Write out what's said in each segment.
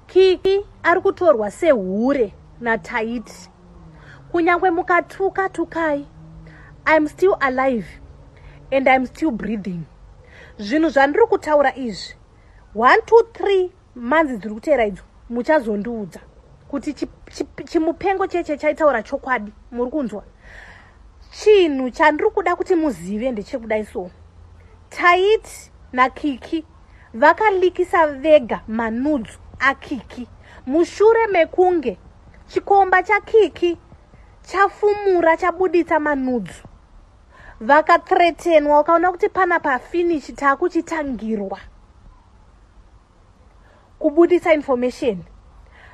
Kiki arikutorwa Sehure na Tytie. Kunyangwe mukatuka tukai, I'm still alive and I'm still breathing. Zvinhu zvandiri kutaura izvi 1 2 3 manzi dziri kuteera idzo muchazondiudza kuti chimupengo cheche chaitaura chokwadi. Muri kunzwa? Chinhu chandiri kuda kuti muzive ndechekudai so. Tytie na Kiki vakalikisa vega manudzu aKiki mushure mekunge chikomba chaKiki chafumura chabuditsa manudzu. Vakathreatenwa, ukaona kuti pana pafinish takuchitangirwa kubuditsa information.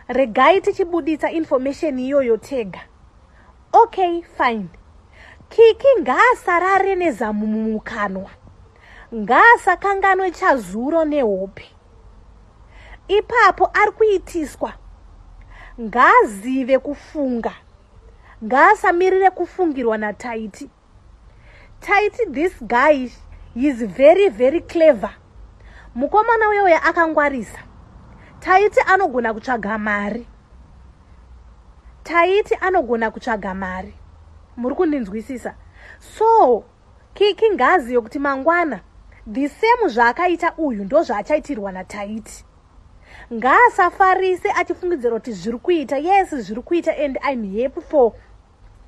Regai tichibuditsa information iyoyo tega. Okay, fine. Kiki ngaasarare nezamu mumukanwa, ngaasakanganwe chazuro nehope. Ipapo ari kuitiswa, ngaazive kufunga, ngaasamirire kufungirwa naTytie. Tytie, this guy, he is very very clever. Mukomana uyoyo akangwarisa. Tytie anogona kutsvaga mari. Tytie anogona kutsvaga mari. Muri kundinzwisisa? So Kiki ngaazive kuti mangwana the same zvaakaita uyu ndo zvaachaitirwa naTytie. Ngaasafarise achifungidzira kuti zviri kuita. Yes, zviri kuita and I'm happy for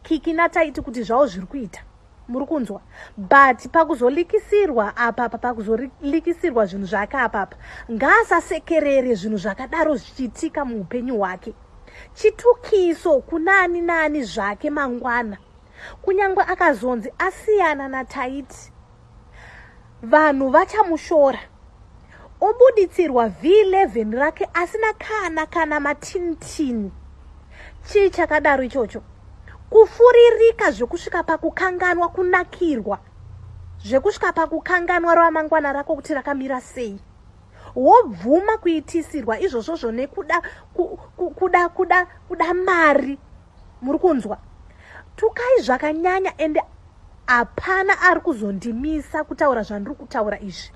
Kiki naTytie kuti zvavo zviri kuita. Muri kunzwa? But pakuzolikisirwa apapa, pakuzolikisirwa zvinhu zvake apapa, ngaasasekerere zvinhu zvakadaro zvichiitika muupenyu hwake. Chitukiso kunani nani zvake mangwana. Kunyangwe akazonzi asiyana naTytie, vanhu vachamushora. Obuditsirwa V11 rake asina kana matinitini. Chii chakadaro ichocho? Kufuririka zvekusvika pakukanganwa kunakirwa, zvekusvika pakukanganwa ramangwana rako kuti rakamira sei. Wobvuma kuitisirwa izvozvo nekuda kuda mari. Muri kunzwa? Tukai zvakanyanya ende hapana ari kuzondimisa kutaura zvandiri kutaura izvi.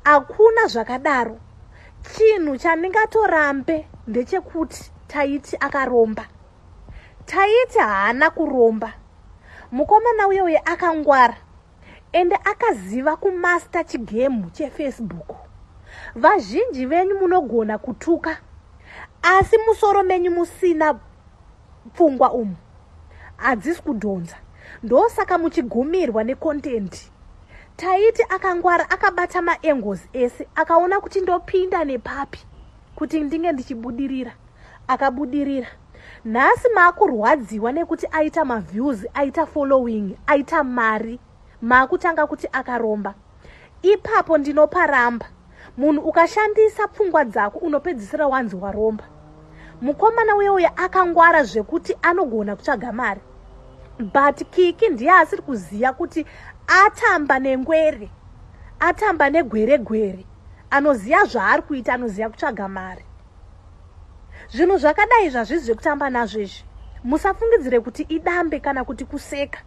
Hakuna zvakadaro. Chinhu chandingatorambe ndechekuti Tytie akaromba. Tytie haana kuromba. Mukomana uyoyo akangwara ende akaziva kumaster chigemu cheFacebook. Vazhinji venyu munogona kutuka, asi musoro menyu musina pfungwa umu hadzisi kudhonza. Ndosaka muchigumirwa necontent. Tytie akangwara, akabata maangles ese, akaona kuti ndopinda nepapi kuti ndinge ndichibudirira. Akabudirira. Nhasi maakurwadziwa nekuti aita maviews, aita following, aita mari, maakutanga kuti akaromba. Ipapo ndinoparamba. Munhu ukashandisa pfungwa dzako unopedzisira wanzi waromba. Mukomana uyoyo akangwara zvekuti anogona kutsvaga mari. But Kiki ndiye asiri kuziya kuti atamba nengwere, atamba negwere. Anoziya zvaari kuita, anoziya kutsvaga mari. Zvinhu zvakadai zvazvizi zvekutamba nazvo izvi. Musafungidzire kuti idambe kana kuti kuseka.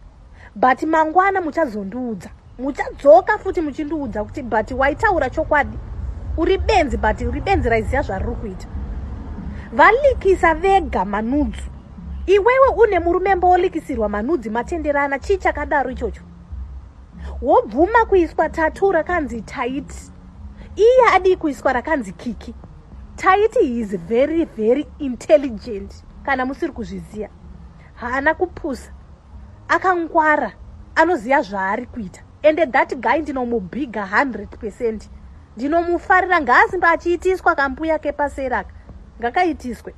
But mangwana muchazondiudza. Muchadzoka futi muchindiudza kuti but waitaura chokwadi. Uri benzi, but uri benzi raiziya zvariri kuita. Valikisa vega manudzu. Iwewe une murume mbolikisirwa manudzi matenderana. Chii chakadaro ichocho? Wobvuma kuiswa tatu rakanzi Tytie. Iye adi kuiswa rakanzi Kiki. Tytie is very very intelligent. Kana musiri kuzviziya. Haana kupusa. Akangwara. Anoziya zvaari kuita. And that guy ndinomubhiga 100%. Ndinomufarira, ngaasimba achiitiswa kambuya kepaseraka. Ngakaitiswe.